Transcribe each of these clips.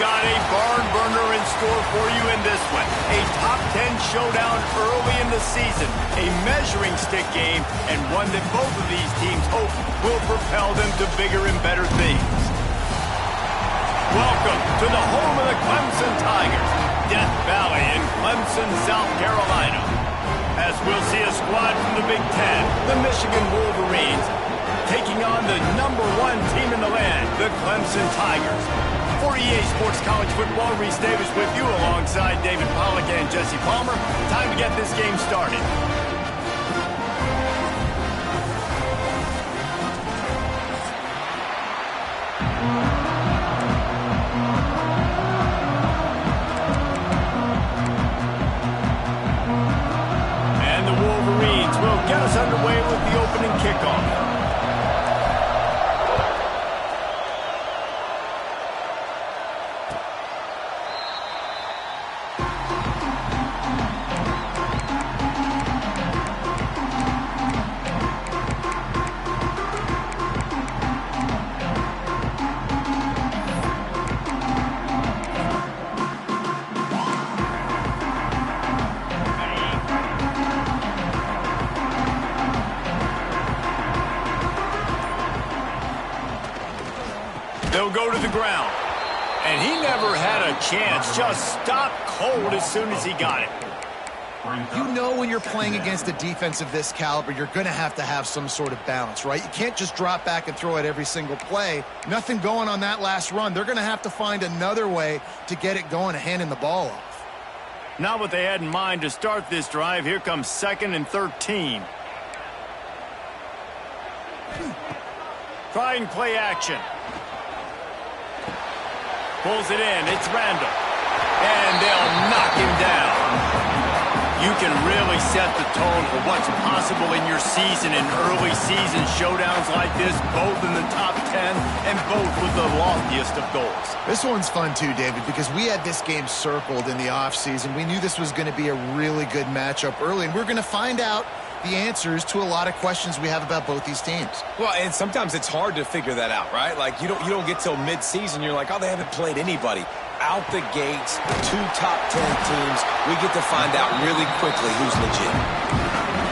got a barn burner in store for you in this one. A top 10 showdown early in the season. A measuring stick game, and one that both of these teams hope will propel them to bigger and better things. Welcome to the home of the Clemson Tigers, Death Valley in Clemson, South Carolina. As we'll see a squad from the Big Ten, the Michigan Wolverines, taking on the #1 team in the land, the Clemson Tigers. For EA Sports College Football, Reese Davis with you alongside David Pollack and Jesse Palmer. Time to get this game started. And the Wolverines will get us underway with the opening kickoff. They'll go to the ground. And he never had a chance. Just stopped cold as soon as he got it. You know when you're playing against a defense of this caliber, you're going to have some sort of balance, right? You can't just drop back and throw it every single play. Nothing going on that last run. They're going to have to find another way to get it going, handing the ball off. Not what they had in mind to start this drive. Here comes 2nd and 13. Trying play action. Pulls it in. It's Randall. And they'll knock him down. You can really set the tone for what's possible in your season in early season showdowns like this, both in the top 10 and both with the loftiest of goals. This one's fun too, David, because we had this game circled in the offseason. We knew this was going to be a really good matchup early, and we're going to find out the answers to a lot of questions we have about both these teams. Well, and sometimes it's hard to figure that out, right? Like, you don't get till mid-season, you're like, oh, they haven't played anybody. Out the gates, 2 top 10 teams, we get to find out really quickly who's legit.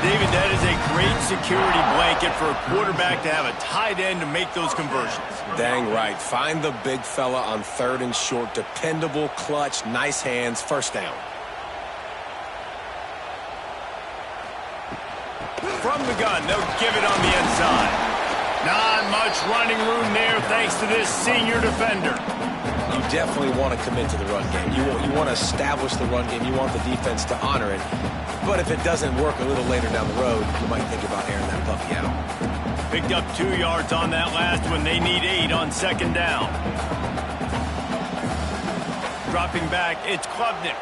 David, that is a great security blanket for a quarterback to have a tight end to make those conversions. Dang right. Find the big fella on 3rd and short. Dependable, clutch, nice hands, first down. From the gun, they'll give it on the inside. Not much running room there thanks to this senior defender. You definitely want to commit to the run game. You want to establish the run game. You want the defense to honor it. But if it doesn't work a little later down the road, you might think about airing that puppy out. Picked up 2 yards on that last one. They need 8 on 2nd down. Dropping back, it's Klubnik.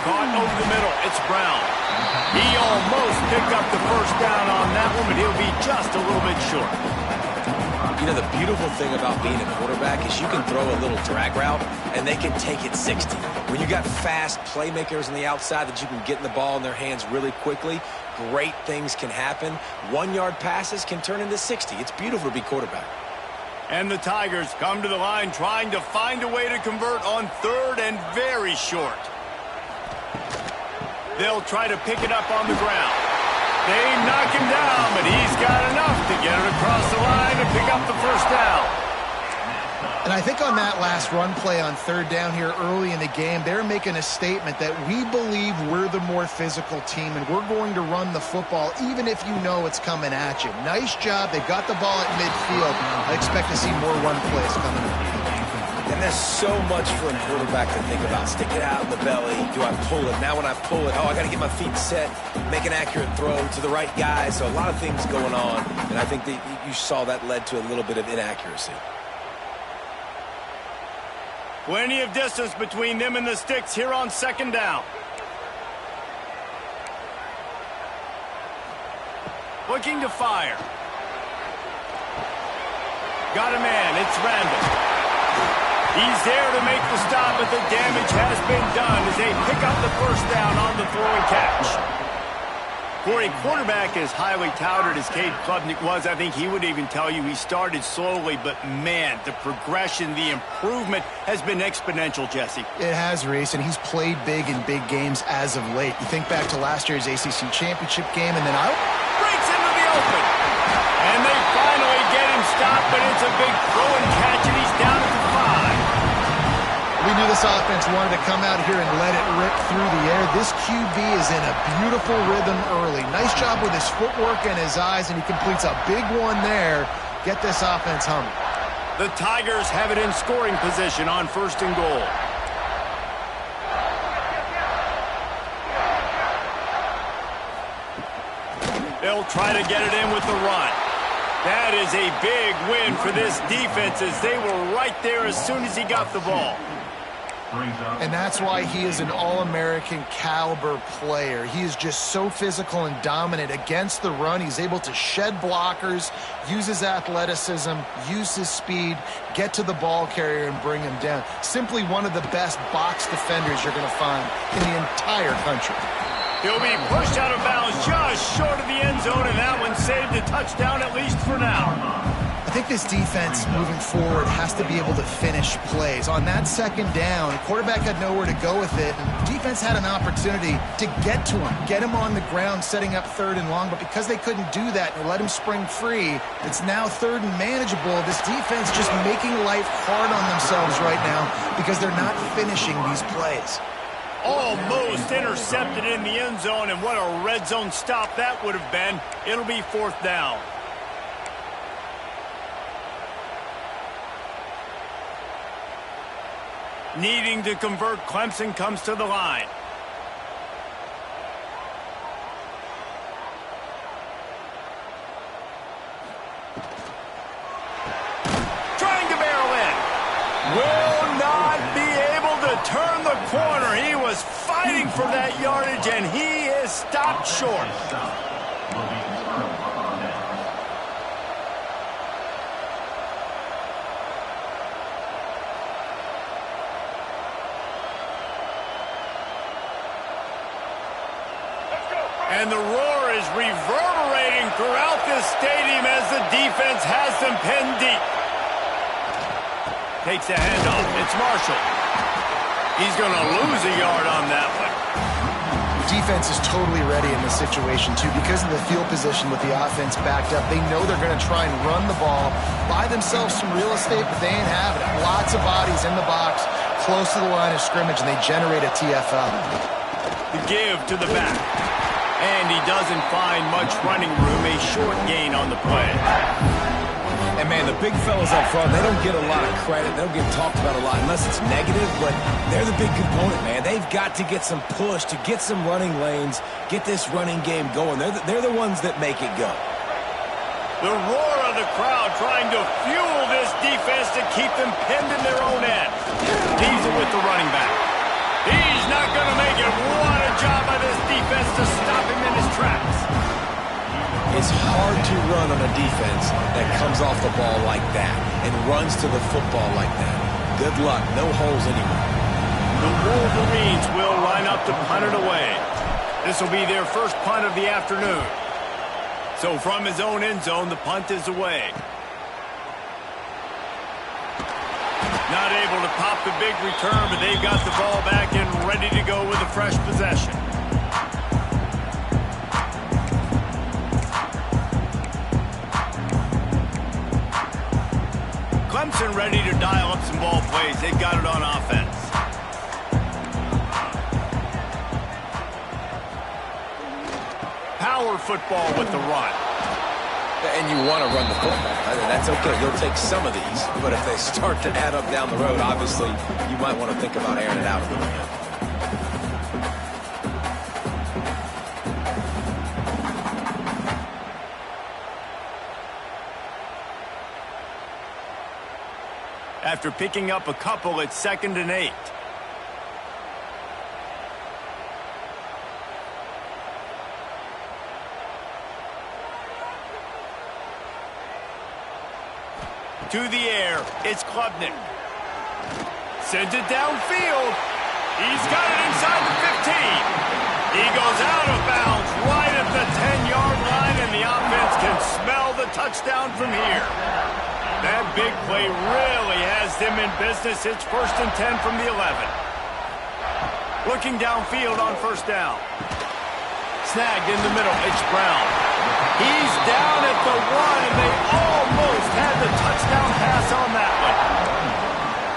Caught over the middle, it's Brown. He almost picked up the first down on that one, but he'll be just a little bit short. You know, the beautiful thing about being a quarterback is you can throw a little drag route, and they can take it 60. When you got fast playmakers on the outside that you can get in the ball in their hands really quickly, great things can happen. 1-yard passes can turn into 60. It's beautiful to be quarterback. And the Tigers come to the line trying to find a way to convert on 3rd and very short. They'll try to pick it up on the ground. They knock him down, but he's got enough to get it across the line and pick up the first down. And I think on that last run play on 3rd down here early in the game, they're making a statement that we believe we're the more physical team and we're going to run the football even if you know it's coming at you. Nice job. They got the ball at midfield. I expect to see more run plays coming up. And there's so much for a quarterback to think about. Stick it out in the belly. Do I pull it? Now when I pull it, I got to get my feet set, make an accurate throw to the right guy. So a lot of things going on, and I think that you saw that led to a little bit of inaccuracy. Plenty of distance between them and the sticks here on 2nd down. Looking to fire. Got a man. It's Randall. He's there to make the stop, but the damage has been done as they pick up the first down on the throw and catch. For a quarterback as highly touted as Cade Klubnik was, I think he would even tell you he started slowly, but man, the progression, the improvement has been exponential, Jesse. It has, Reese, and he's played big in big games as of late. You think back to last year's ACC championship game, and then out. Breaks into the open. And they finally get him stopped, but it's a big throw and catch, and he's down at the 5. We knew this offense wanted to come out here and let it rip through the air. This QB is in a beautiful rhythm early. Nice job with his footwork and his eyes, and he completes a big one there. Get this offense humming. The Tigers have it in scoring position on 1st and goal. They'll try to get it in with the run. That is a big win for this defense as they were right there as soon as he got the ball. And that's why he is an All-American caliber player. He is just so physical and dominant against the run. He's able to shed blockers, use his athleticism, use his speed, get to the ball carrier and bring him down. Simply one of the best box defenders you're going to find in the entire country. He'll be pushed out of bounds just short of the end zone, and that one saved a touchdown at least for now. I think this defense moving forward has to be able to finish plays. On that 2nd down, the quarterback had nowhere to go with it, and the defense had an opportunity to get to him, get him on the ground, setting up 3rd and long, but because they couldn't do that and let him spring free, it's now 3rd and manageable. This defense just making life hard on themselves right now because they're not finishing these plays. Almost intercepted in the end zone, and what a red zone stop that would have been. It'll be 4th down. Needing to convert, Clemson comes to the line. Trying to barrel in. Will not be able to turn the corner. He was fighting for that yardage, and he is stopped short. And the roar is reverberating throughout this stadium as the defense has them pinned deep. Takes a handoff. It's Marshall. He's going to lose a yard on that one. The defense is totally ready in this situation, too. Because of the field position with the offense backed up, they know they're going to try and run the ball, buy themselves some real estate, but they ain't having it. Lots of bodies in the box, close to the line of scrimmage, and they generate a TFL. The give to the back. And he doesn't find much running room, a short gain on the play. And, man, the big fellas up front, they don't get a lot of credit. They don't get talked about a lot unless it's negative, but they're the big component, man. They've got to get some push, to get some running lanes, get this running game going. They're the ones that make it go. The roar of the crowd trying to fuel this defense to keep them pinned in their own end. Leaves it with the running back. He's not going to make it. What a job by this defense to stop him in his tracks. It's hard to run on a defense that comes off the ball like that and runs to the football like that. Good luck. No holes anywhere. The Wolverines will line up to punt it away. This will be their first punt of the afternoon. So from his own end zone, the punt is away. Not able to pop the big return, but they've got the ball back and ready to go with a fresh possession. Clemson ready to dial up some ball plays. They've got it on offense. Power football with the run. And you want to run the football. That's okay. You'll take some of these. But if they start to add up down the road, obviously, you might want to think about airing it out a little bit. After picking up a couple, it's 2nd and 8. To the air, it's Klubnik. Sends it downfield. He's got it inside the 15. He goes out of bounds right at the 10. touchdown from here. That big play really has them in business. It's 1st and 10 from the 11. Looking downfield on 1st down. Snagged in the middle. It's Brown. He's down at the 1, and they almost had the touchdown pass on that one.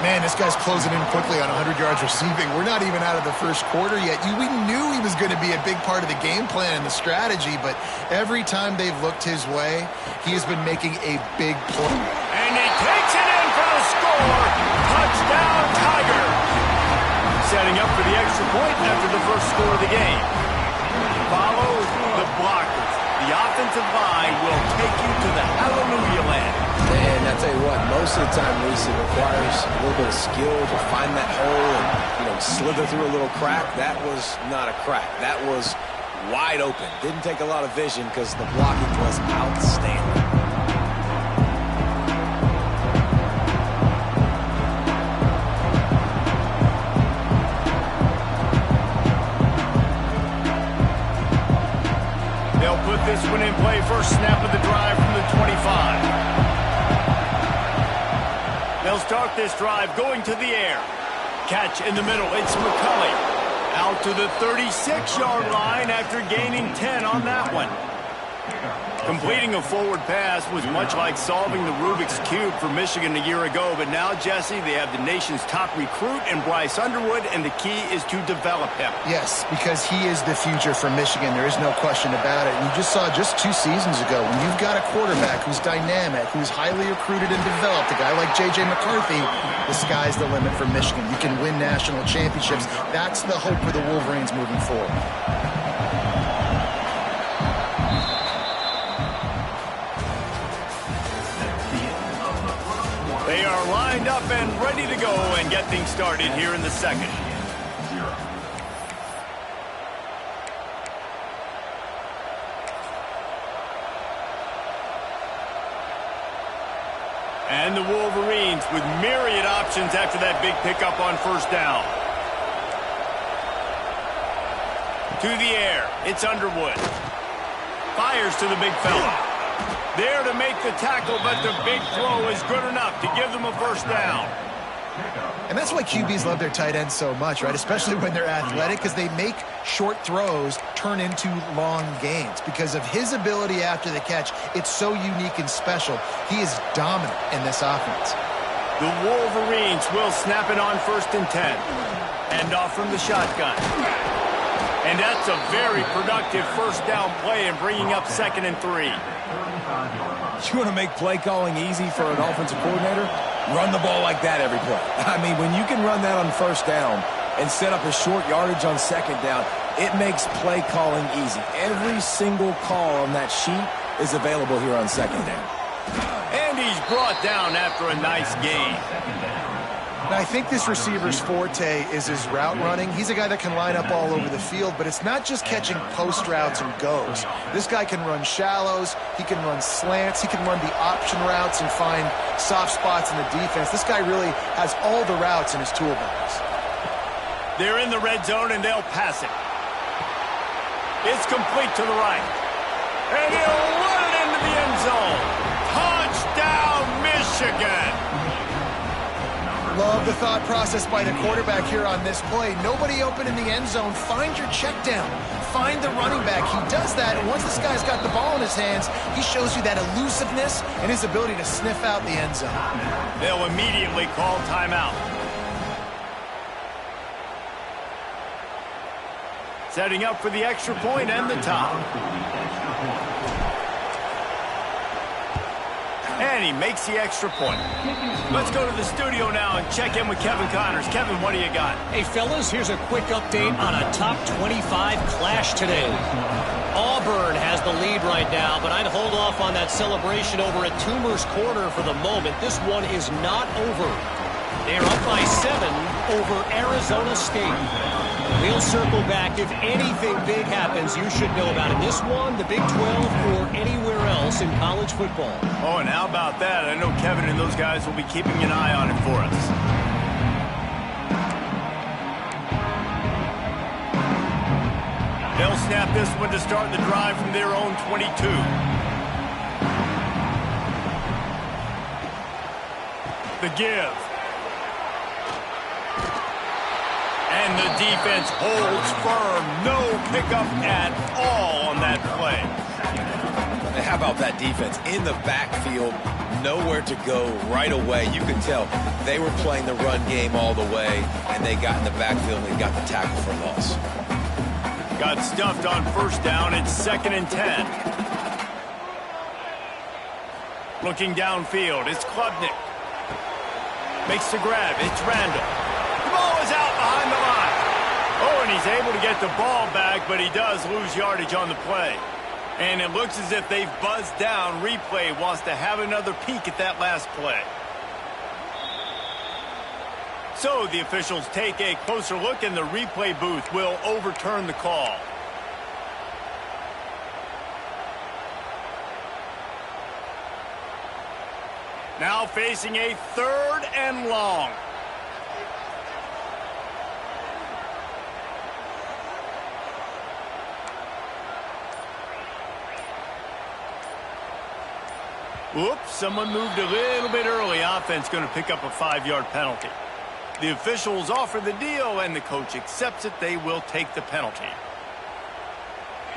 Man, this guy's closing in quickly on 100 yards receiving. We're not even out of the first quarter yet. We knew he was going to be a big part of the game plan and the strategy, but every time they've looked his way, he has been making a big play. And he takes it in for the score. Touchdown, Tiger. Setting up for the extra point after the first score of the game. Follow the blockers. The offensive line will take you to the hallelujah land. And I tell you what, most of the time, Reese, it requires a little bit of skill to find that hole and, slither through a little crack. That was not a crack. That was wide open. Didn't take a lot of vision because the blocking was outstanding. They'll put this one in play. First snap of the drive from the 25. They'll start this drive going to the air. Catch in the middle. It's McCulley. Out to the 36-yard line after gaining 10 on that one. Completing a forward pass was much like solving the Rubik's Cube for Michigan a year ago, but now, Jesse, they have the nation's top recruit in Bryce Underwood, and the key is to develop him. Yes, because he is the future for Michigan. There is no question about it. And you just saw just 2 seasons ago, when you've got a quarterback who's dynamic, who's highly recruited and developed, a guy like J.J. McCarthy, the sky's the limit for Michigan. You can win national championships. That's the hope for the Wolverines moving forward. They are lined up and ready to go and get things started here in the second. And the Wolverines with myriad options after that big pickup on 1st down. To the air, it's Underwood. Fires to the big fella. There to make the tackle, but the big throw is good enough to give them a 1st down. And that's why QBs love their tight ends so much, right? Especially when they're athletic, because they make short throws turn into long gains. Because of his ability after the catch, it's so unique and special. He is dominant in this offense. The Wolverines will snap it on 1st and 10. End off from the shotgun. And that's a very productive 1st down play and bringing up 2nd and 3. You want to make play calling easy for an offensive coordinator? Run the ball like that every play. I mean, when you can run that on 1st down and set up a short yardage on 2nd down, it makes play calling easy. Every single call on that sheet is available here on 2nd down. And he's brought down after a nice gain. And I think this receiver's forte is his route running. He's a guy that can line up all over the field, but it's not just catching post routes and goes. This guy can run shallows, he can run slants, he can run the option routes and find soft spots in the defense. This guy really has all the routes in his toolbox. They're in the red zone and they'll pass it. It's complete to the right. And he'll run it into the end zone. Touchdown, Michigan! Love the thought process by the quarterback here on this play. Nobody open in the end zone. Find your check down. Find the running back. He does that, and once this guy's got the ball in his hands, he shows you that elusiveness and his ability to sniff out the end zone. They'll immediately call timeout. Setting up for the extra point and the top. And he makes the extra point. Let's go to the studio now and check in with Kevin Connors. Kevin, what do you got? Hey, fellas, here's a quick update on a top 25 clash today. Auburn has the lead right now, but I'd hold off on that celebration over at Toomer's Corner for the moment. This one is not over. They're up by 7 over Arizona State. We'll circle back. If anything big happens, you should know about it. This one, the Big 12, or anywhere else in college football. Oh, and how about that? I know Kevin and those guys will be keeping an eye on it for us. They'll snap this one to start the drive from their own 22. The give. And the defense holds firm. No pickup at all on that play. And how about that defense in the backfield? Nowhere to go right away. You could tell they were playing the run game all the way, and they got in the backfield and got the tackle for loss. Got stuffed on first down. It's 2nd and 10. Looking downfield, it's Klubnik. Makes the grab. It's Randall. The ball is out behind the line. Oh, and he's able to get the ball back, but he does lose yardage on the play. And it looks as if they've buzzed down. Replay wants to have another peek at that last play. So the officials take a closer look, and the replay booth will overturn the call. Now facing a 3rd and long. Whoops, someone moved a little bit early. Offense going to pick up a 5-yard penalty. The officials offer the deal, and the coach accepts it. They will take the penalty.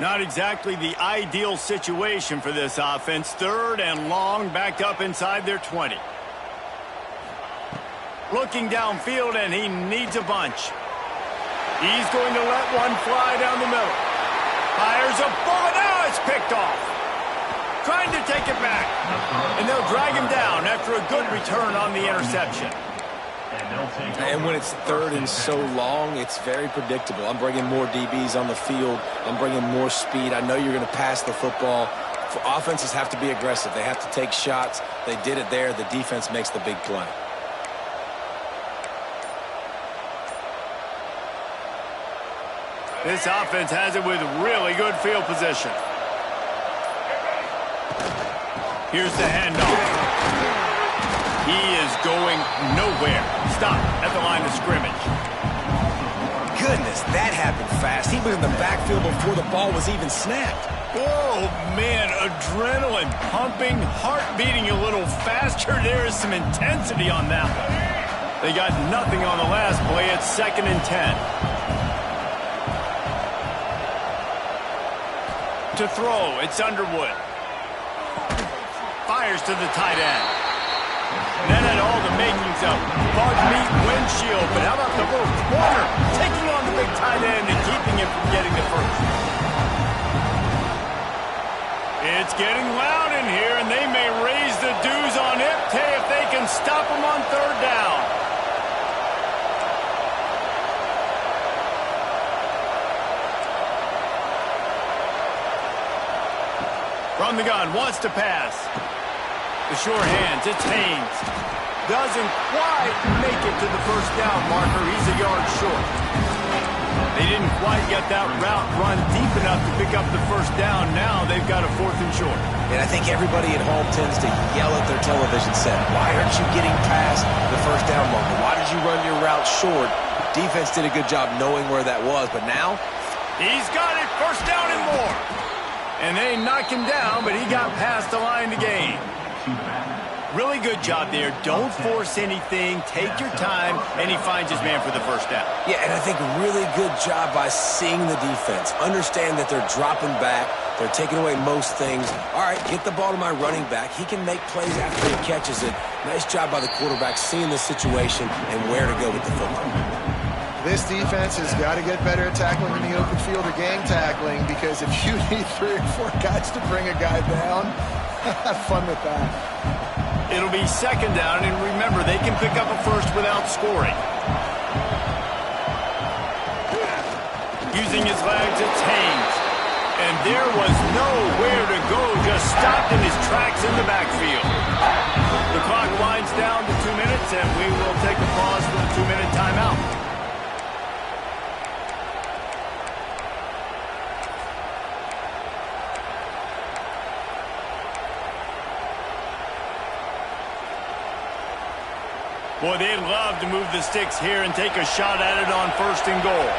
Not exactly the ideal situation for this offense. 3rd and long, backed up inside their 20. Looking downfield, and he needs a bunch. He's going to let one fly down the middle. Fires a bullet. Now it's picked off. Trying to take it back. And they'll drag him down after a good return on the interception. And when it's 3rd and so long, it's very predictable. I'm bringing more DBs on the field. I'm bringing more speed. I know you're going to pass the football. Offenses have to be aggressive. They have to take shots. They did it there. The defense makes the big play. This offense has it with really good field position. Here's the handoff. He is going nowhere. Stop at the line of scrimmage. Goodness, that happened fast. He was in the backfield before the ball was even snapped. Oh, man, adrenaline pumping, heart beating a little faster. There is some intensity on that one. They got nothing on the last play. It's 2nd and 10. To throw, it's Underwood. Fires to the tight end. And that had all the makings of bug meat windshield. But how about the little corner taking on the big tight end and keeping him from getting the first? It's getting loud in here, and they may raise the dues on Ipte if they can stop him on 3rd down. From the gun, wants to pass. The sure hands, it's Haynes. Doesn't quite make it to the first down marker. He's a yard short. They didn't quite get that route run deep enough to pick up the first down. Now they've got a 4th and short. And I think everybody at home tends to yell at their television set. Why aren't you getting past the first down marker? Why did you run your route short? Defense did a good job knowing where that was, but now he's got it. First down and more. And they knocked him down, but he got past the line to gain. Really good job there. Don't force anything. Take your time, and he finds his man for the first down. Yeah, and I think a really good job by seeing the defense. Understand that they're dropping back. They're taking away most things. All right, get the ball to my running back. He can make plays after he catches it. Nice job by the quarterback seeing the situation and where to go with the football. This defense has got to get better at tackling in the open field or gang tackling, because if you need 3 or 4 guys to bring a guy down, have fun with that. It'll be 2nd down, and remember, they can pick up a first without scoring. Using his legs, it's Haynes. And there was nowhere to go, just stopped in his tracks in the backfield. The clock winds down to 2 minutes, and we will take a pause for the 2-minute timeout. Boy, they'd love to move the sticks here and take a shot at it on 1st and goal.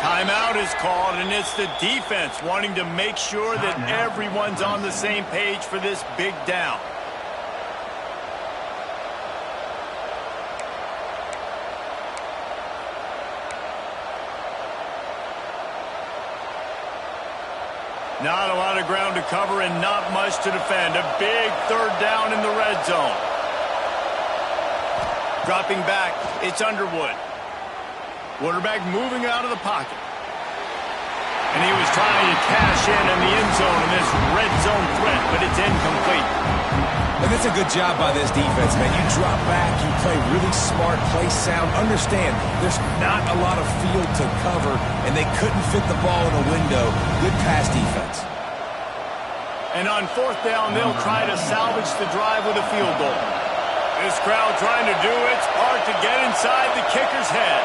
Timeout is called, and it's the defense wanting to make sure that everyone's on the same page for this big down. Not a lot of ground to cover and not much to defend. A big third down in the red zone. Dropping back, it's Underwood. Quarterback moving out of the pocket. And he was trying to cash in the end zone in this red zone threat, but it's incomplete. And it's a good job by this defense, man. You drop back, you play really smart, play sound. Understand, there's not a lot of field to cover, and they couldn't fit the ball in a window. Good pass defense. And on fourth down, they'll try to salvage the drive with a field goal. This crowd trying to do its part to get inside the kicker's head.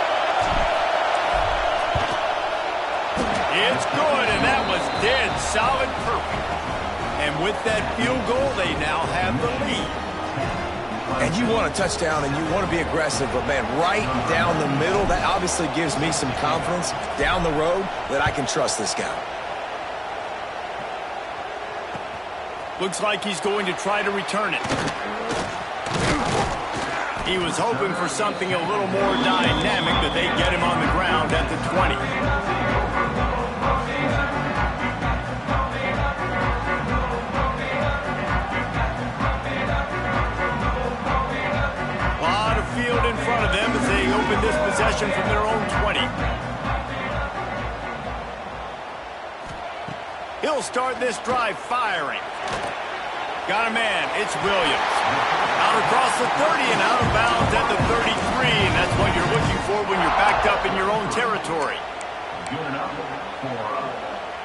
It's good, and that was dead solid perfect. And with that field goal, they now have the lead. And you want a touchdown, and you want to be aggressive, but, man, right down the middle, that obviously gives me some confidence down the road that I can trust this guy. Looks like he's going to try to return it. He was hoping for something a little more dynamic, that they get him on the ground at the 20. Field in front of them as they open this possession from their own 20. He'll start this drive firing. Got a man. It's Williams. Out across the 30 and out of bounds at the 33. And that's what you're looking for when you're backed up in your own territory.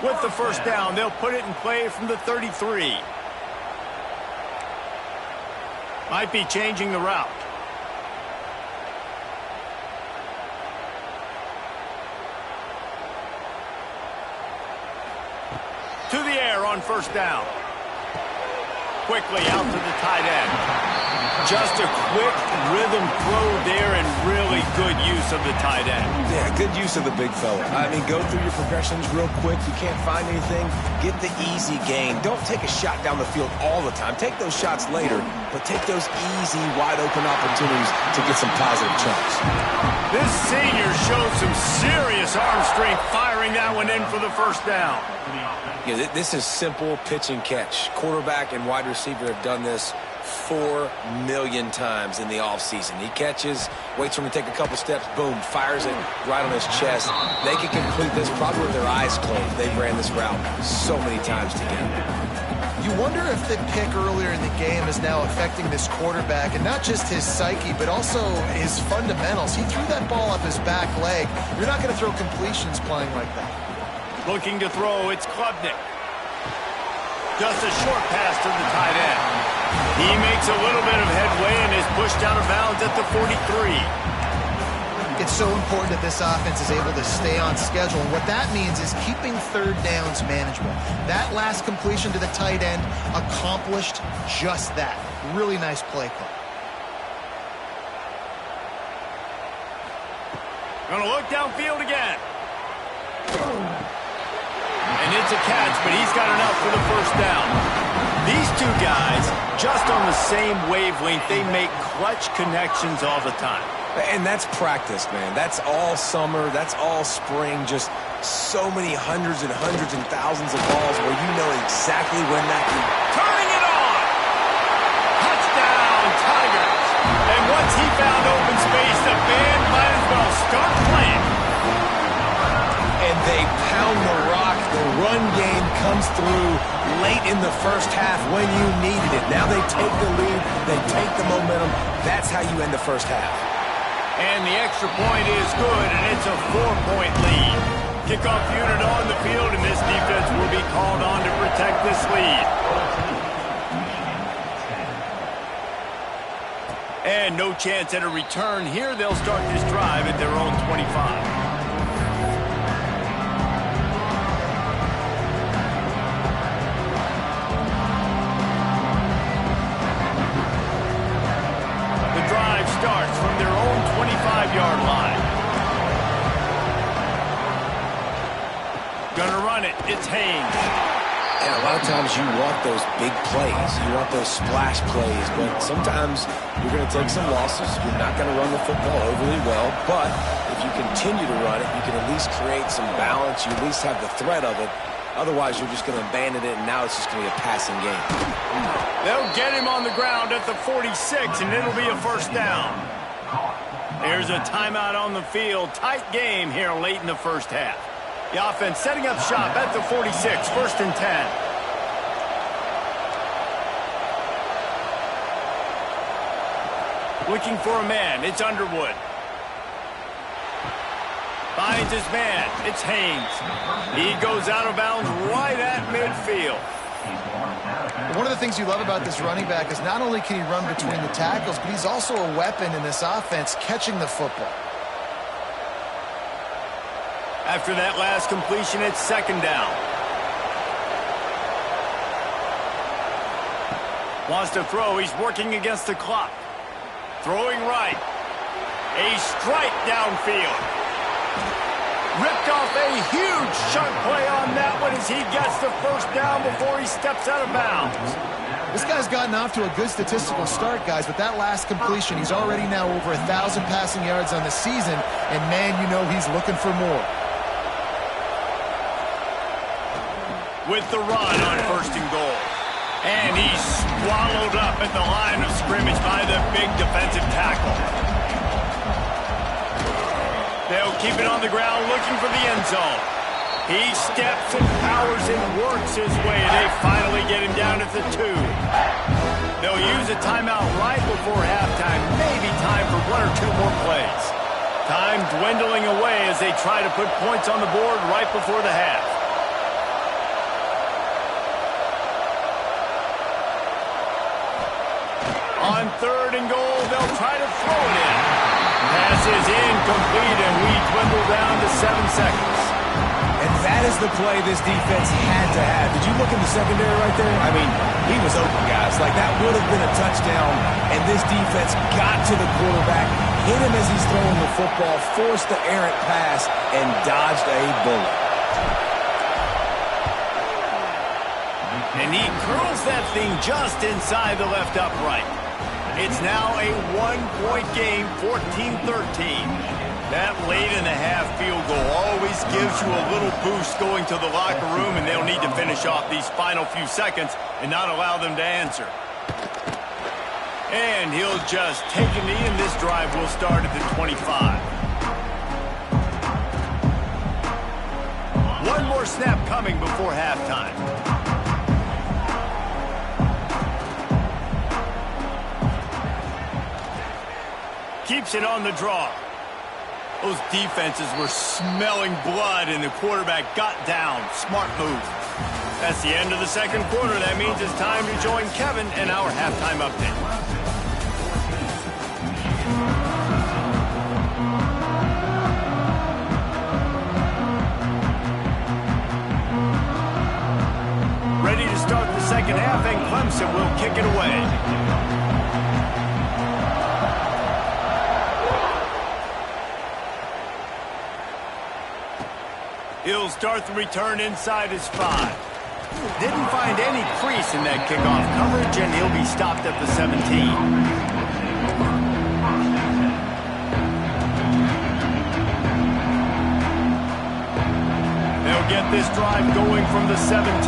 With the first down, they'll put it in play from the 33. Might be changing the route. To the air on first down. Quickly out to the tight end. Just a quick rhythm throw there and really good use of the tight end. Yeah, good use of the big fella. I mean, go through your progressions real quick. You can't find anything. Get the easy gain. Don't take a shot down the field all the time. Take those shots later, but take those easy, wide-open opportunities to get some positive chunks. This senior showed some serious arm strength firing that one in for the first down. Yeah, this is simple pitch and catch. Quarterback and wide receiver have done this 4 million times in the offseason. He catches, waits for him to take a couple steps, boom, fires it right on his chest. They can complete this probably with their eyes closed. They've ran this route so many times together. You wonder if the pick earlier in the game is now affecting this quarterback, and not just his psyche, but also his fundamentals. He threw that ball up his back leg. You're not going to throw completions playing like that. Looking to throw, it's Klubnik. Just a short pass to the tight end. He makes a little bit of headway and is pushed out of bounds at the 43. It's so important that this offense is able to stay on schedule. And what that means is keeping third downs manageable. That last completion to the tight end accomplished just that. Really nice play call. Gonna look downfield again. And it's a catch, but he's got enough for the first down. These two guys, just on the same wavelength, they make clutch connections all the time. And that's practice, man. That's all summer. That's all spring. Just so many hundreds and thousands of balls where you know exactly when that can... Turning it on! Touchdown, Tigers! And once he found open space, the band might as well start playing. And they pound the rock. The run game comes through late in the first half when you needed it. Now they take the lead. They take the momentum. That's how you end the first half. And the extra point is good, and it's a 4-point lead. Kickoff unit on the field, and this defense will be called on to protect this lead. And no chance at a return here. They'll start this drive at their own 25. Starts from their own 25-yard line. Gonna run it. It's Haynes. And a lot of times you want those big plays. You want those splash plays. But sometimes you're going to take some losses. You're not going to run the football overly well. But if you continue to run it, you can at least create some balance. You at least have the threat of it. Otherwise, you're just going to abandon it, and now it's just going to be a passing game. They'll get him on the ground at the 46, and it'll be a first down. There's a timeout on the field. Tight game here late in the first half. The offense setting up shop at the 46, first and 10. Looking for a man. It's Underwood. Finds his man. It's Haynes. He goes out of bounds right at midfield. One of the things you love about this running back is not only can he run between the tackles, but he's also a weapon in this offense catching the football. After that last completion, it's second down. Wants to throw. He's working against the clock. Throwing right. A strike downfield. Ripped off a huge chunk play on that one as he gets the first down before he steps out of bounds. This guy's gotten off to a good statistical start, guys, but that last completion, he's already now over 1,000 passing yards on the season, and man, you know he's looking for more. With the run on first and goal. And he's swallowed up at the line of scrimmage by the big defensive tackle. They'll keep it on the ground looking for the end zone. He steps and powers and works his way. They finally get him down at the 2. They'll use a timeout right before halftime. Maybe time for 1 or 2 more plays. Time dwindling away as they try to put points on the board right before the half. On third and goal, they'll try to throw it in. Pass is incomplete, and we dwindle down to 7 seconds. And that is the play this defense had to have. Did you look in the secondary right there? I mean, he was open, guys. Like, that would have been a touchdown, and this defense got to the quarterback, hit him as he's throwing the football, forced the errant pass, and dodged a bullet. And he curls that thing just inside the left upright. It's now a 1-point game, 14-13. That late in the half field goal always gives you a little boost going to the locker room, and they'll need to finish off these final few seconds and not allow them to answer. And he'll just take a knee, and this drive will start at the 25. One more snap coming before halftime. Keeps it on the draw. Those defenses were smelling blood, and the quarterback got down. Smart move. That's the end of the second quarter. That means it's time to join Kevin in our halftime update. Ready to start the second half, and Clemson will kick it away. He'll start the return inside his 5. Didn't find any crease in that kickoff coverage, and he'll be stopped at the 17. They'll get this drive going from the 17.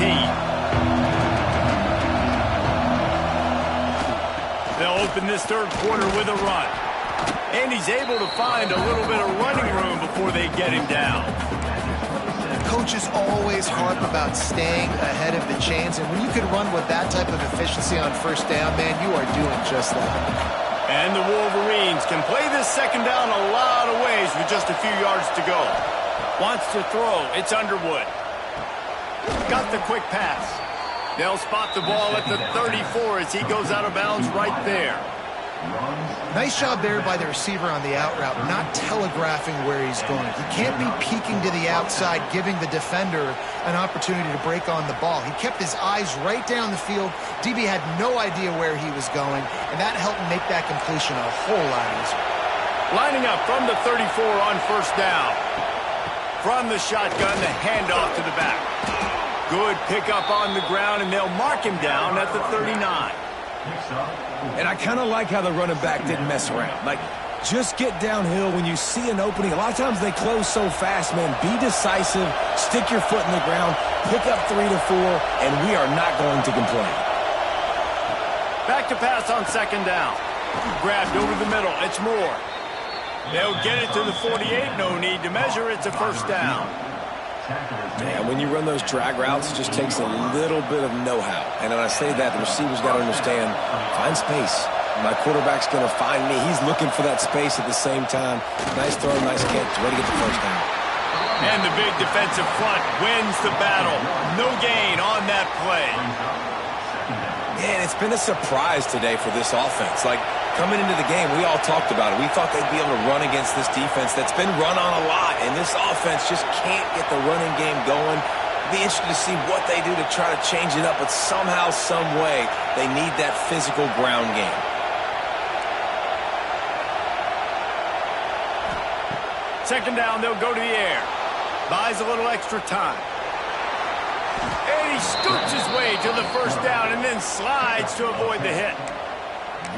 They'll open this third quarter with a run. And he's able to find a little bit of running room before they get him down. Coaches always harp about staying ahead of the chains, and when you can run with that type of efficiency on first down, man, you are doing just that. And the Wolverines can play this second down a lot of ways with just a few yards to go. Wants to throw. It's Underwood. Got the quick pass. They'll spot the ball at the 34 as he goes out of bounds right there. Nice job there by the receiver on the out route, not telegraphing where he's going. He can't be peeking to the outside, giving the defender an opportunity to break on the ball. He kept his eyes right down the field. DB had no idea where he was going, and that helped make that completion a whole lot easier. Lining up from the 34 on first down. From the shotgun, the handoff to the back. Good pickup on the ground, and they'll mark him down at the 39. And I kind of like how the running back didn't mess around. Like, Just get downhill when you see an opening. A lot of times they close so fast, man. Be decisive, stick your foot in the ground, pick up 3 to 4, and we are not going to complain. Back to pass on second down. Grabbed over the middle. It's Moore. They'll get it to the 48. No need to measure. It's a first down. Man, when you run those drag routes, it just takes a little bit of know-how. And when I say that, the receiver's got to understand, find space. My quarterback's going to find me. He's looking for that space at the same time. Nice throw, nice catch. Way to get the first down. And the big defensive front wins the battle. No gain on that play. Man, it's been a surprise today for this offense. Like, coming into the game, we all talked about it. We thought they'd be able to run against this defense that's been run on a lot, and this offense just can't get the running game going. Be interested to see what they do to try to change it up, but somehow, some way, they need that physical ground game. Second down, they'll go to the air. Buys a little extra time. And he scoots his way to the first down and then slides to avoid the hit.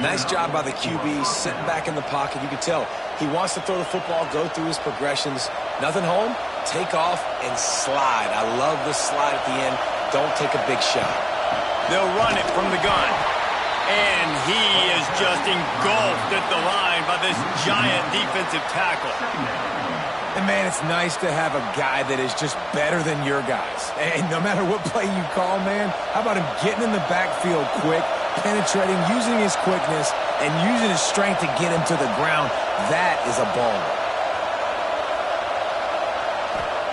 Nice job by the QB, sitting back in the pocket. You can tell he wants to throw the football, go through his progressions. Nothing home, take off, and slide. I love the slide at the end. Don't take a big shot. They'll run it from the gun. And he is just engulfed at the line by this giant defensive tackle. And, man, it's nice to have a guy that is just better than your guys. And no matter what play you call, man, how about him getting in the backfield quick, penetrating, using his quickness, and using his strength to get him to the ground? That is a ball.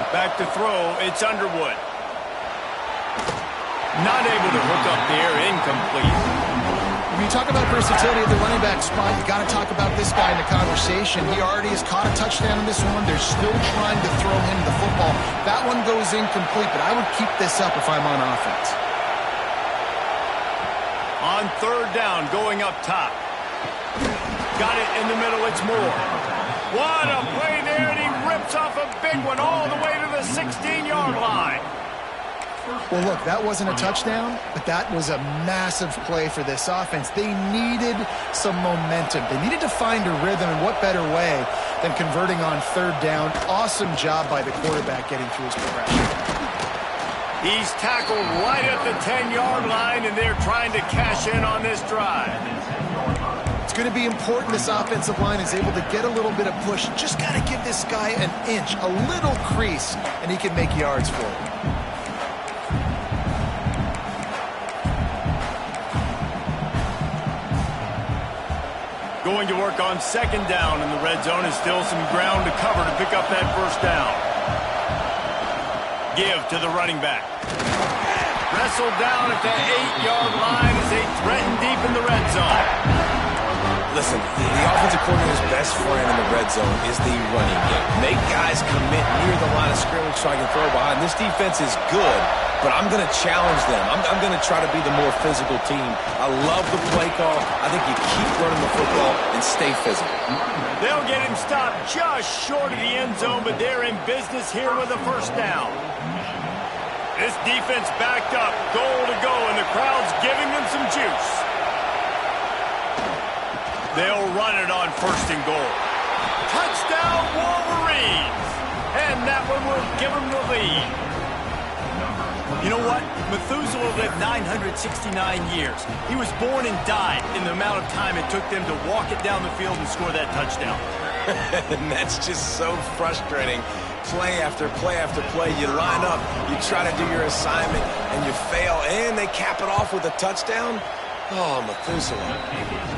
Back to throw, it's Underwood. Not able to hook up there, incomplete. When you talk about versatility at the running back spot, you got to talk about this guy in the conversation. He already has caught a touchdown in this one. They're still trying to throw him the football. That one goes incomplete, but I would keep this up if I'm on offense. On third down, going up top. Got it in the middle, it's Moore. What a play there, and he rips off a big one all the way to the 16-yard line. Well, look, that wasn't a touchdown, but that was a massive play for this offense. They needed some momentum. They needed to find a rhythm, and what better way than converting on third down. Awesome job by the quarterback getting through his progression. He's tackled right at the 10-yard line, and they're trying to cash in on this drive. It's going to be important this offensive line is able to get a little bit of push. Just got to give this guy an inch, a little crease, and he can make yards for it. Going to work on second down in the red zone. Is still some ground to cover to pick up that first down. Give to the running back. Wrestled down at the 8-yard line as they threaten deep in the red zone. Listen, the offensive coordinator's best friend in the red zone is the running game. Make guys commit near the line of scrimmage so I can throw behind. This defense is good, but I'm going to challenge them. I'm going to try to be the more physical team. I love the play call. I think you keep running the football and stay physical. They'll get him stopped just short of the end zone, but they're in business here with a first down. This defense backed up, goal to go, and the crowd's giving them some juice. They'll run it on first and goal. Touchdown, Wolverines! And that one will give them the lead. You know what? Methuselah lived 969 years. He was born and died in the amount of time it took them to walk it down the field and score that touchdown. And that's just so frustrating. Play after play after play. You line up, you try to do your assignment, and you fail, and they cap it off with a touchdown. Oh, Methuselah.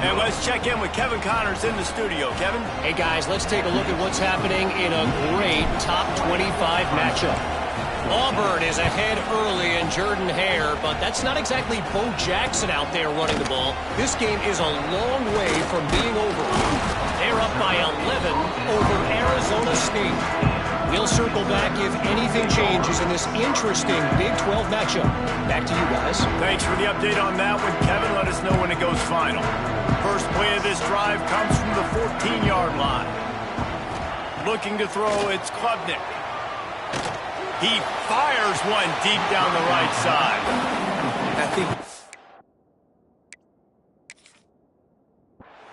And let's check in with Kevin Connors in the studio. Kevin? Hey, guys, let's take a look at what's happening in a great top 25 matchup. Auburn is ahead early in Jordan-Hare, but that's not exactly Bo Jackson out there running the ball. This game is a long way from being over. They're up by 11 over Arizona State. We'll circle back if anything changes in this interesting Big 12 matchup. Back to you guys. Thanks for the update on that one, Kevin. Let us know when it goes final. First play of this drive comes from the 14-yard line. Looking to throw, it's Klubnik. He fires one deep down the right side.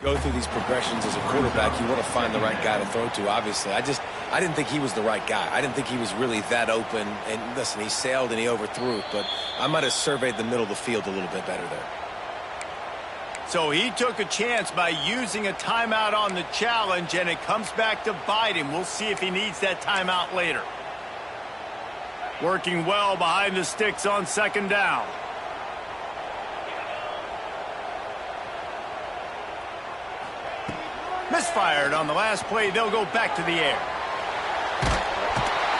Go through these progressions as a quarterback, you want to find the right guy to throw to, obviously. I didn't think he was the right guy. I didn't think he was really that open. And listen, he sailed and he overthrew it, but I might have surveyed the middle of the field a little bit better there. So he took a chance by using a timeout on the challenge, and it comes back to bite him. We'll see if he needs that timeout later. Working well behind the sticks on second down. Misfired on the last play. They'll go back to the air.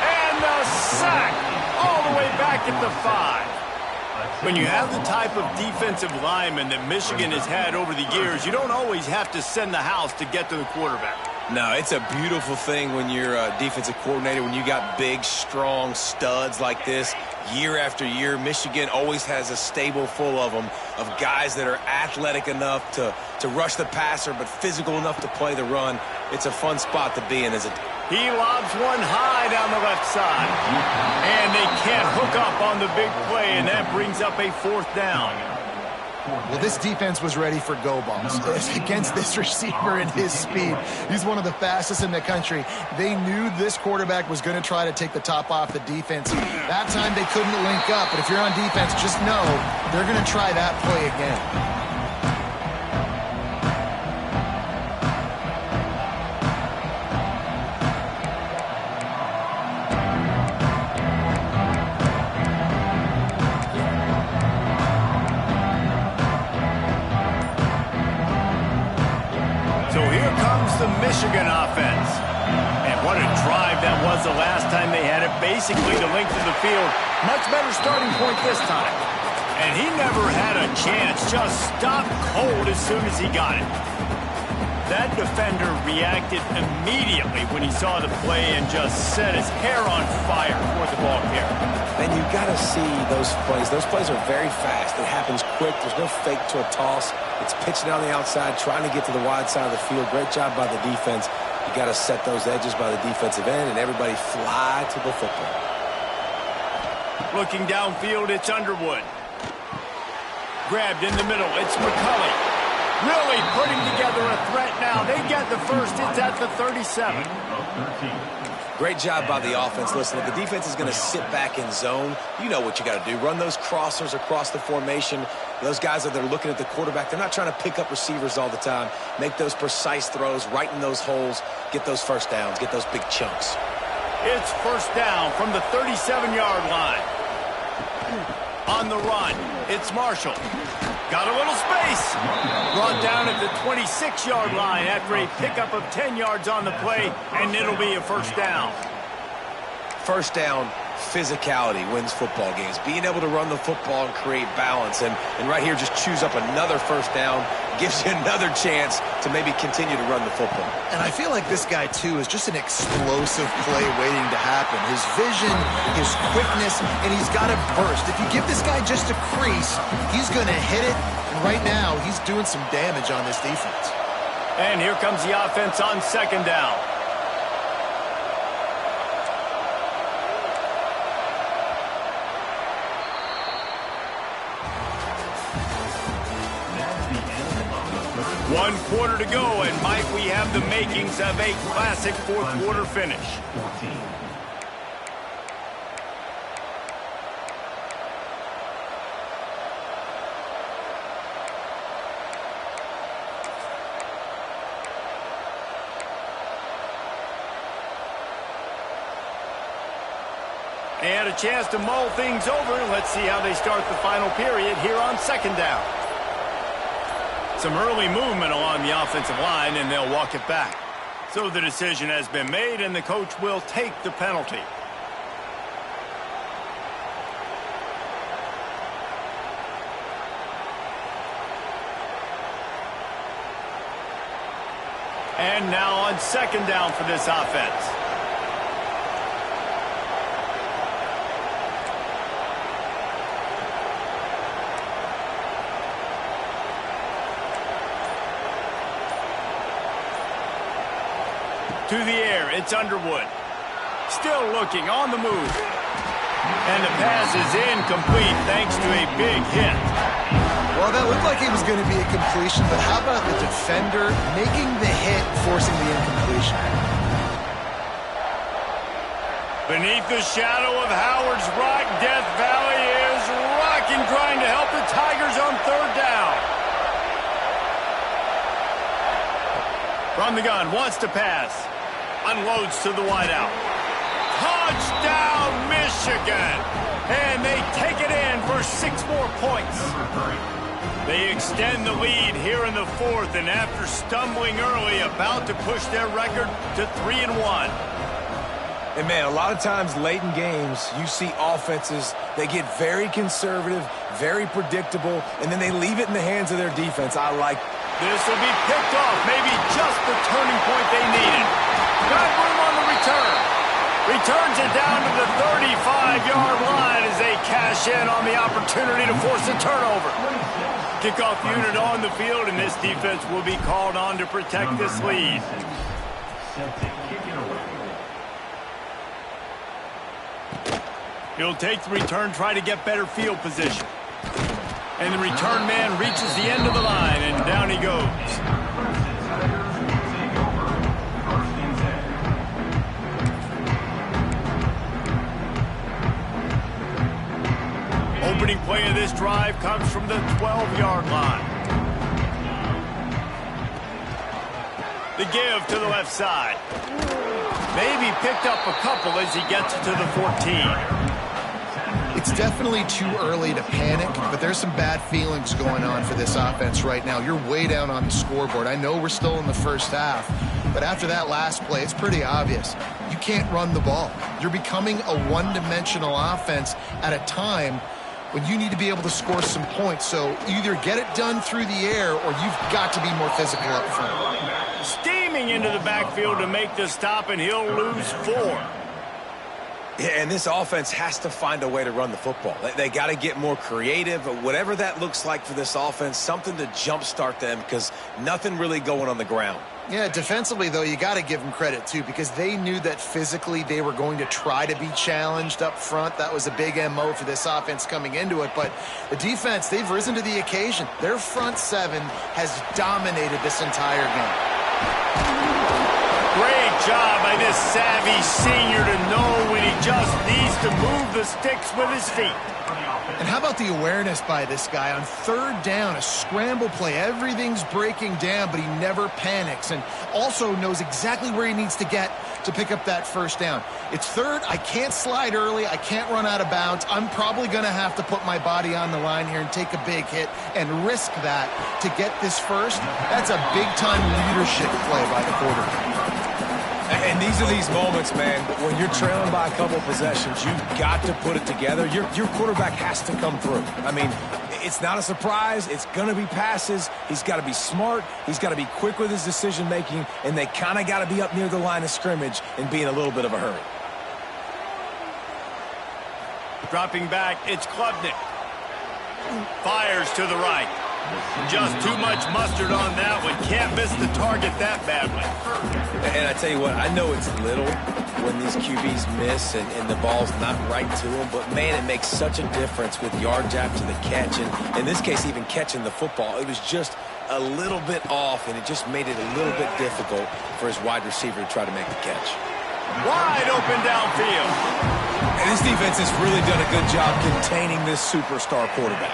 And the sack all the way back at the 5. When you have the type of defensive lineman that Michigan has had over the years, you don't always have to send the house to get to the quarterback. No, it's a beautiful thing when you're a defensive coordinator, when you got big, strong studs like this. Year after year, Michigan always has a stable full of them, of guys that are athletic enough to rush the passer, but physical enough to play the run. It's a fun spot to be in as a... He lobs one high down the left side. And they can't hook up on the big play, and that brings up a 4th down. Well, this defense was ready for go balls against this receiver and his speed. He's one of the fastest in the country. They knew this quarterback was going to try to take the top off the defense. That time they couldn't link up, but if you're on defense, just know they're going to try that play again. The Michigan offense. And what a drive that was the last time they had it. Basically the length of the field. Much better starting point this time. And he never had a chance. Just stopped cold as soon as he got it. That defender reacted immediately when he saw the play and just set his hair on fire for the ball carrier. And you got to see those plays. Those plays are very fast. It happens quick. There's no fake to a toss. It's pitching down the outside, trying to get to the wide side of the field. Great job by the defense. You got to set those edges by the defensive end, and everybody fly to the football. Looking downfield, it's Underwood. Grabbed in the middle, it's McCulley. Really putting together a threat now. They get the first. It's at the 37. Great job by the offense. Listen, if the defense is going to sit back in zone, you know what you got to do. Run those crossers across the formation. Those guys that are looking at the quarterback, they're not trying to pick up receivers all the time. Make those precise throws, right in those holes, get those first downs, get those big chunks. It's first down from the 37-yard line. On the run, it's Marshall. Got a little space. Brought down at the 26-yard line after a pickup of 10 yards on the play, and it'll be a first down. First down, physicality wins football games. Being able to run the football and create balance. And right here, just choose up another first down. Gives you another chance to maybe continue to run the football. And I feel like this guy, too, is just an explosive play waiting to happen. His vision, his quickness, and he's got a burst. If you give this guy just a crease, he's going to hit it. And right now, he's doing some damage on this defense. And here comes the offense on second down. One quarter to go, and Mike, we have the makings of a classic fourth quarter finish. And a chance to mull things over. Let's see how they start the final period here on second down. Some early movement along the offensive line, and they'll walk it back. So the decision has been made, and the coach will take the penalty. And now on second down for this offense. To the air, it's Underwood. Still looking, on the move. And the pass is incomplete thanks to a big hit. Well, that looked like it was going to be a completion, but how about the defender making the hit, forcing the incompletion? Beneath the shadow of Howard's Rock, Death Valley is rocking, trying to help the Tigers on third down. From the gun, wants to pass. Unloads to the wideout. Touchdown, Michigan! And they take it in for 6 more points. They extend the lead here in the fourth, and after stumbling early, about to push their record to 3-1. And, man, a lot of times late in games, you see offenses, they get very conservative, very predictable, and then they leave it in the hands of their defense. I like this will be picked off, maybe just the turning point they needed. Got room on the return. Returns it down to the 35-yard line as they cash in on the opportunity to force a turnover. Kickoff unit on the field, and this defense will be called on to protect this lead. He'll take the return, try to get better field position. And the return man reaches the end of the line, and down he goes. Opening play of this drive comes from the 12-yard line. The give to the left side. Maybe picked up a couple as he gets to the 14. It's definitely too early to panic, but there's some bad feelings going on for this offense right now. You're way down on the scoreboard. I know we're still in the first half, but after that last play, it's pretty obvious. You can't run the ball. You're becoming a one-dimensional offense at a time when you need to be able to score some points. So either get it done through the air or you've got to be more physical up front. Steaming into the backfield to make the stop, and he'll lose 4. Yeah, and this offense has to find a way to run the football. They got to get more creative, whatever that looks like for this offense, something to jumpstart them because nothing really going on the ground. Yeah, defensively, though, you got to give them credit, too, because they knew that physically they were going to try to be challenged up front. That was a big MO for this offense coming into it. But the defense, they've risen to the occasion. Their front seven has dominated this entire game. Great job by this savvy senior to know when he just needs to move the sticks with his feet. And how about the awareness by this guy on third down, a scramble play. Everything's breaking down, but he never panics and also knows exactly where he needs to get to pick up that first down. It's third. I can't slide early. I can't run out of bounds. I'm probably going to have to put my body on the line here and take a big hit and risk that to get this first. That's a big-time leadership play by the quarterback. And these are these moments, man, when you're trailing by a couple possessions, you've got to put it together. Your quarterback has to come through. I mean, it's not a surprise. It's going to be passes. He's got to be smart. He's got to be quick with his decision-making, and they kind of got to be up near the line of scrimmage and be in a little bit of a hurry. Dropping back, it's Klubnik. Fires to the right. Just too much mustard on that one. Can't miss the target that badly. And I tell you what, I know it's little when these QBs miss and the ball's not right to them, but, man, it makes such a difference with yards after the catch. And in this case, even catching the football, it was just a little bit off, and it just made it a little bit difficult for his wide receiver to try to make the catch. Wide open downfield. And this defense has really done a good job containing this superstar quarterback.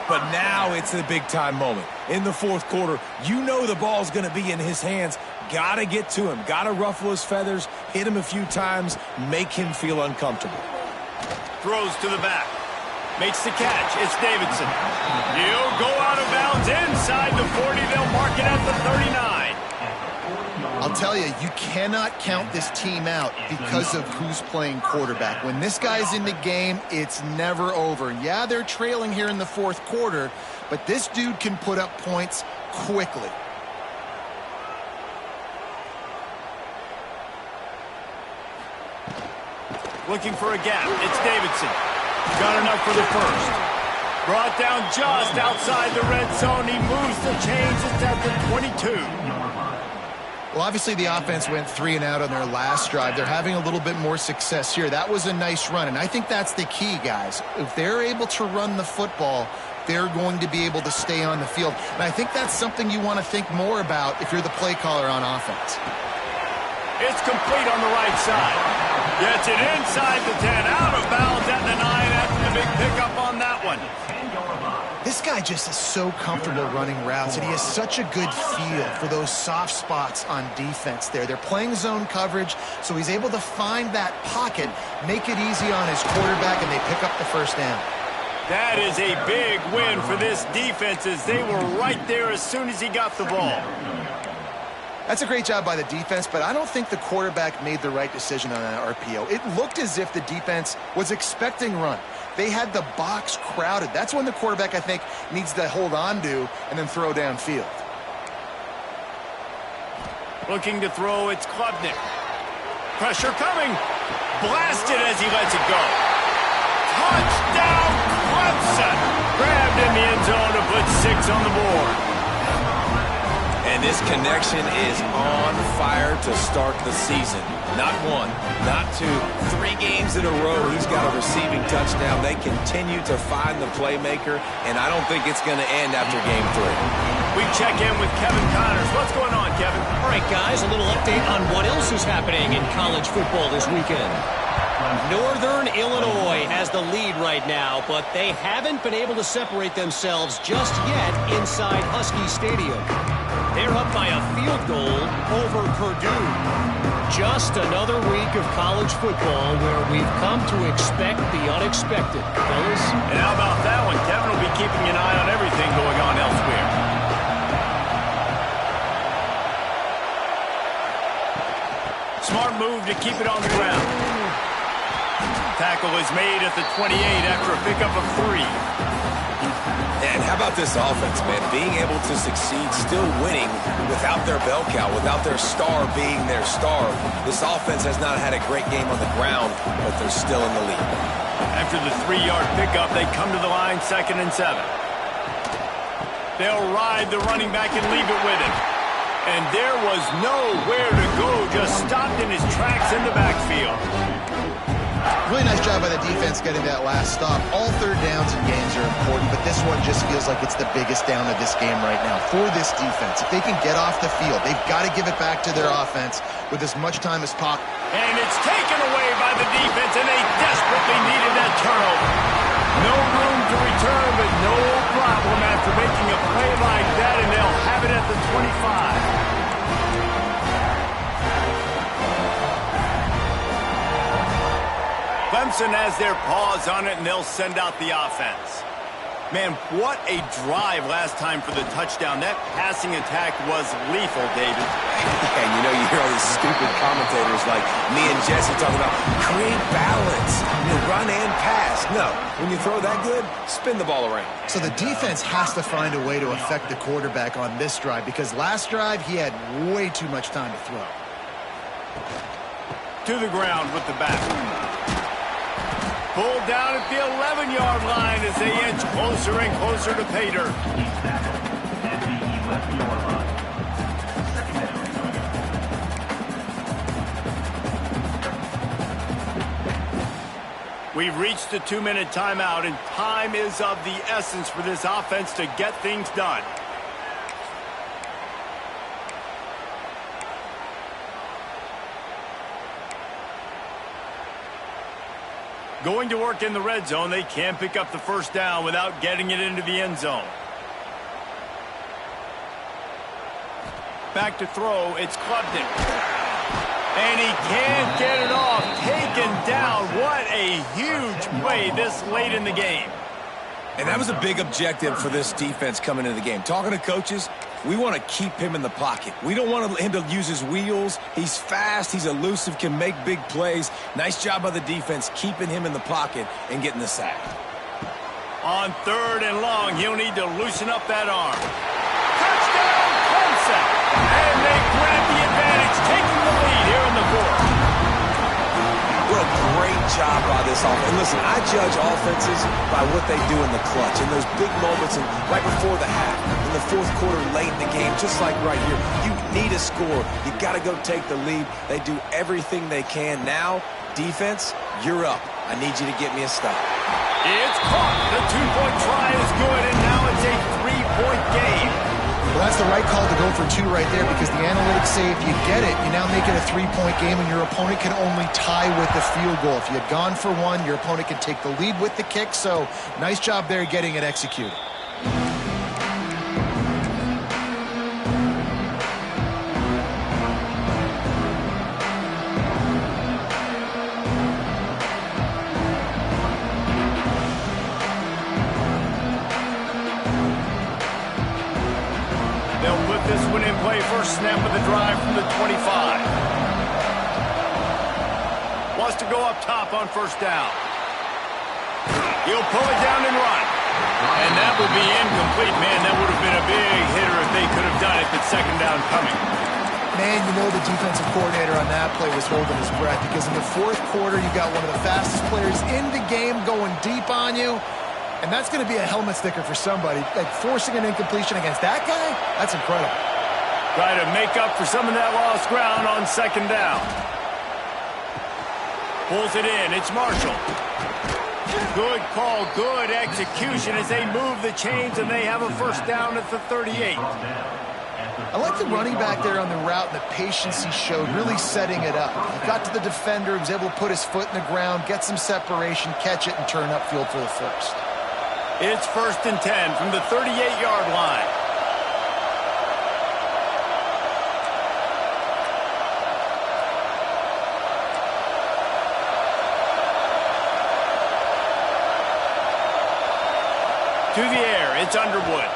But now it's a big-time moment. In the fourth quarter, you know the ball's going to be in his hands. Got to get to him. Got to ruffle his feathers, hit him a few times, make him feel uncomfortable. Throws to the back. Makes the catch. It's Davidson. He'll go out of bounds inside the 40. They'll mark it at the 39. I'll tell you, you cannot count this team out because of who's playing quarterback. When this guy's in the game, it's never over. Yeah, they're trailing here in the fourth quarter, but this dude can put up points quickly. Looking for a gap. It's Davidson. Got enough for the first. Brought down just outside the red zone. He moves the chains. It's at the 22. Well, obviously the offense went 3 and out on their last drive. They're having a little bit more success here. That was a nice run, and I think that's the key, guys. If they're able to run the football, they're going to be able to stay on the field. And I think that's something you want to think more about if you're the play caller on offense. It's complete on the right side. Gets it inside the 10, out of bounds at the 9 after the big pickup on that one. This guy just is so comfortable running routes, and he has such a good feel for those soft spots on defense there. They're playing zone coverage, so he's able to find that pocket, make it easy on his quarterback, and they pick up the first down. That is a big win for this defense, as they were right there as soon as he got the ball. That's a great job by the defense, but I don't think the quarterback made the right decision on that RPO. It looked as if the defense was expecting run. They had the box crowded. That's when the quarterback, I think, needs to hold on to and then throw downfield. Looking to throw, it's Klubnik. Pressure coming. Blasted as he lets it go. Touchdown, Clemson. Grabbed in the end zone to put 6 on the board. And this connection is on fire to start the season. Not 1, not 2, 3 games in a row. He's got a receiving touchdown. They continue to find the playmaker, and I don't think it's going to end after game 3. We check in with Kevin Connors. What's going on, Kevin? All right, guys, a little update on what else is happening in college football this weekend. Northern Illinois has the lead right now, but they haven't been able to separate themselves just yet inside Husky Stadium. They're up by a field goal over Purdue. Just another week of college football where we've come to expect the unexpected, fellas. And how about that one? Kevin will be keeping an eye on everything going on elsewhere. Smart move to keep it on the ground. Tackle is made at the 28 after a pickup of 3. And how about this offense, man? Being able to succeed, still winning without their bell cow, without their star being their star. This offense has not had a great game on the ground, but they're still in the lead. After the 3-yard pickup, they come to the line, 2nd and 7. They'll ride the running back and leave it with him. And there was nowhere to go, just stopped in his tracks in the backfield. Really nice job by the defense getting that last stop. All third downs in games are important, but this one just feels like it's the biggest down of this game right now for this defense. If they can get off the field, they've got to give it back to their offense with as much time as possible. And it's taken away by the defense, and they desperately needed that turnover. No room to return, but no problem after making a play like that, and they'll have it at the 25. Clemson has their paws on it, and they'll send out the offense. Man, what a drive last time for the touchdown. That passing attack was lethal, David. And you know, you hear all these stupid commentators like me and Jesse talking about create balance, run and pass. No, when you throw that good, spin the ball around. So the defense has to find a way to affect the quarterback on this drive, because last drive he had way too much time to throw. To the ground with the back. Pulled down at the 11-yard line as they inch closer and closer to pay dirt. We've reached the 2-minute timeout, and time is of the essence for this offense to get things done. Going to work in the red zone, they can pick up the first down without getting it into the end zone. Back to throw, it's Klubnik. And he can't get it off. Taken down. What a huge play this late in the game. And that was a big objective for this defense coming into the game. Talking to coaches, we want to keep him in the pocket. We don't want him to use his wheels. He's fast, he's elusive, can make big plays. Nice job by the defense keeping him in the pocket and getting the sack. On 3rd and long, he'll need to loosen up that arm. Touchdown, Clemson! And they grab the advantage, taking the lead here in the 4th. What a great job by this offense. And listen, I judge offenses by what they do in the clutch. In those big moments and right before the half, in the 4th quarter, late in the game, just like right here. You need a score. You got to go take the lead. They do everything they can. Now, defense, you're up. I need you to get me a stop. It's caught. The two-point try is good, and now it's a three-point game. Well, that's the right call to go for two right there, because the analytics say if you get it, you now make it a three-point game, and your opponent can only tie with the field goal. If you had gone for one, your opponent can take the lead with the kick, so nice job there getting it executed. This one in play, first snap of the drive from the 25. Wants to go up top on first down. He'll pull it down and run. And that will be incomplete. Man, that would have been a big hitter if they could have done it, but second down coming. Man, you know the defensive coordinator on that play was holding his breath, because in the fourth quarter, you got one of the fastest players in the game going deep on you. And that's going to be a helmet sticker for somebody. Like, forcing an incompletion against that guy, that's incredible. Try to make up for some of that lost ground on second down. Pulls it in. It's Marshall. Good call, good execution as they move the chains, and they have a first down at the 38. I like the running back there on the route and the patience he showed, really setting it up. He got to the defender, was able to put his foot in the ground, get some separation, catch it, and turn upfield for the first. It's 1st and 10 from the 38-yard line. To the air, it's Underwood.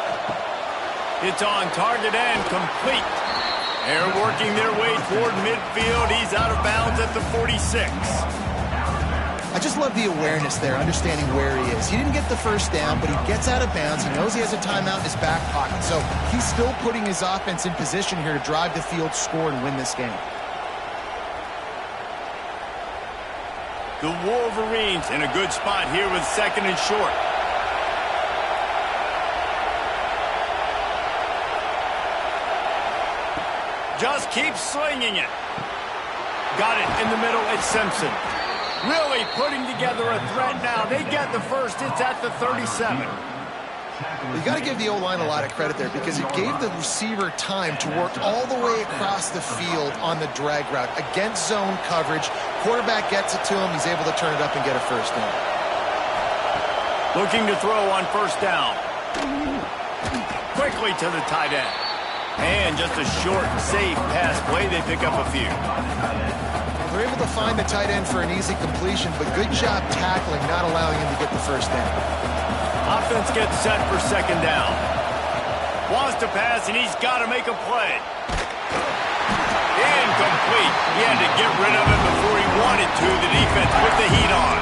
It's on target and complete. They're working their way toward midfield. He's out of bounds at the 46. I just love the awareness there, understanding where he is. He didn't get the first down, but he gets out of bounds. He knows he has a timeout in his back pocket, so he's still putting his offense in position here to drive the field, score, and win this game. The Wolverines in a good spot here with second and short. Just keep slinging it. Got it in the middle. It's Simpson. Really putting together a threat now. They get the first. It's at the 37. You got to give the O-line a lot of credit there, because it gave the receiver time to work all the way across the field on the drag route against zone coverage. Quarterback gets it to him. He's able to turn it up and get a first down. Looking to throw on first down. Quickly to the tight end. And just a short, safe pass play. They pick up a few. They're able to find the tight end for an easy completion, but good job tackling, not allowing him to get the first down. Offense gets set for second down. Wants to pass, and he's got to make a play. Incomplete. He had to get rid of it before he wanted to. The defense put the heat on.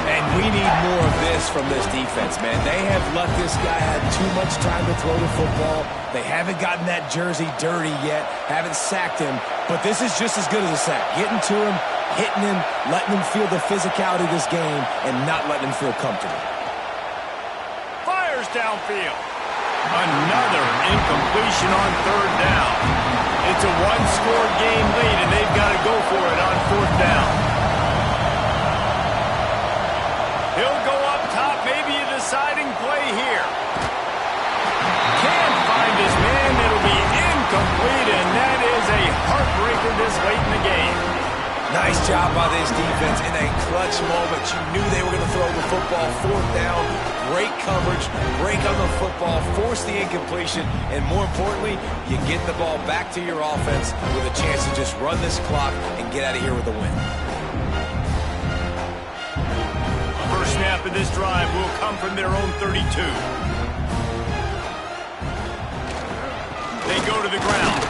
And we need more of this from this defense, man. They have let this guy have too much time to throw the football. They haven't gotten that jersey dirty yet, haven't sacked him, but this is just as good as a sack. Getting to him, hitting him, letting him feel the physicality of this game, and not letting him feel comfortable. Fires downfield. Another incompletion on third down. It's a one-score game lead, and they've got to go for it on fourth down. He'll go up top, maybe a deciding play here. Can't find his man. It'll be incomplete, and that is a heartbreaker this late in the game. Nice job by this defense in a clutch moment. You knew they were going to throw the football. Fourth down, great coverage, break on the football, force the incompletion, and more importantly, you get the ball back to your offense with a chance to just run this clock and get out of here with a win. First snap of this drive will come from their own 32. They go to the ground,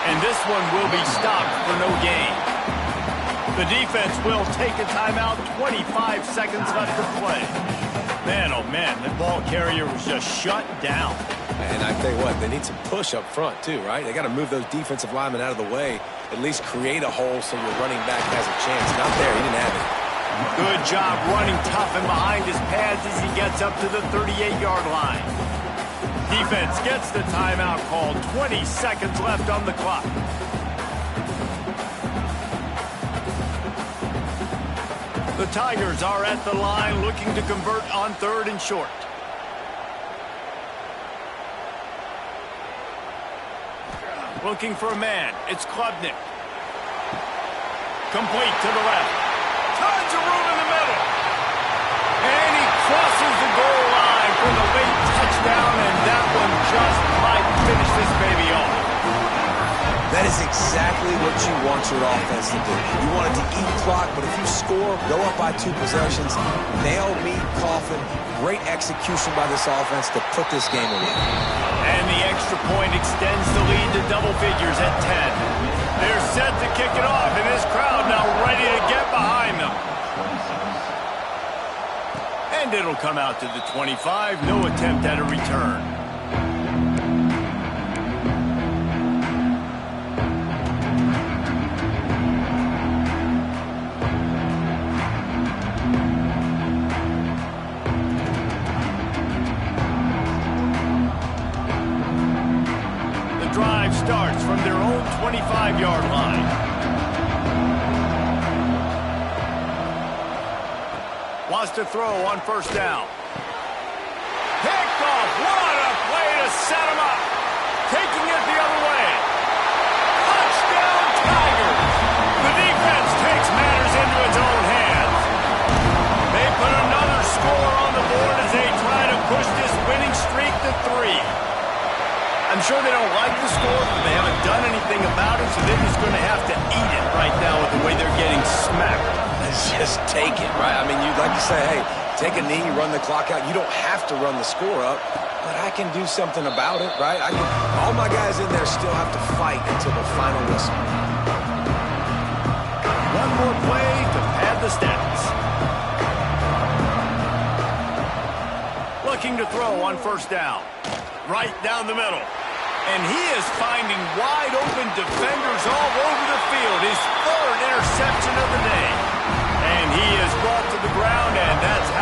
and this one will be stopped for no gain. The defense will take a timeout. 25 seconds left to play. Man, oh man, the ball carrier was just shut down. And I tell you what, they need some push up front too, right? They got to move those defensive linemen out of the way, at least create a hole so your running back has a chance. Not there, he didn't have it. Good job running tough and behind his pads as he gets up to the 38-yard line. Defense gets the timeout called. 20 seconds left on the clock. The Tigers are at the line looking to convert on 3rd and short. Looking for a man. It's Klubnik. Complete to the left. Tons of room in the middle. And he crosses the goal line for the late touchdown, and that one just might finish this baby off. That is exactly what you want your offense to do. You want it to eat clock, but if you score, go up by 2 possessions, nail, meet, coffin. Great execution by this offense to put this game away. And the extra point extends the lead to double figures at 10. They're set to kick it off, and this crowd now ready to get behind them. And it'll come out to the 25. No attempt at a return. Drive starts from their own 25-yard line. Wants to throw on 1st down. Picked off. What a play to set him up. Taking it the other way. Touchdown Tigers. The defense takes matters into its own hands. They put another score on the board as they try to push this winning streak to 3. I'm sure they don't like the score, but they haven't done anything about it, so they're just going to have to eat it right now with the way they're getting smacked. Just take it, right? I mean, you'd like to say, hey, take a knee, run the clock out. You don't have to run the score up, but I can do something about it, right? All my guys in there still have to fight until the final whistle. One more play to pad the stats. Looking to throw on 1st down. Right down the middle. And he is finding wide open defenders all over the field. His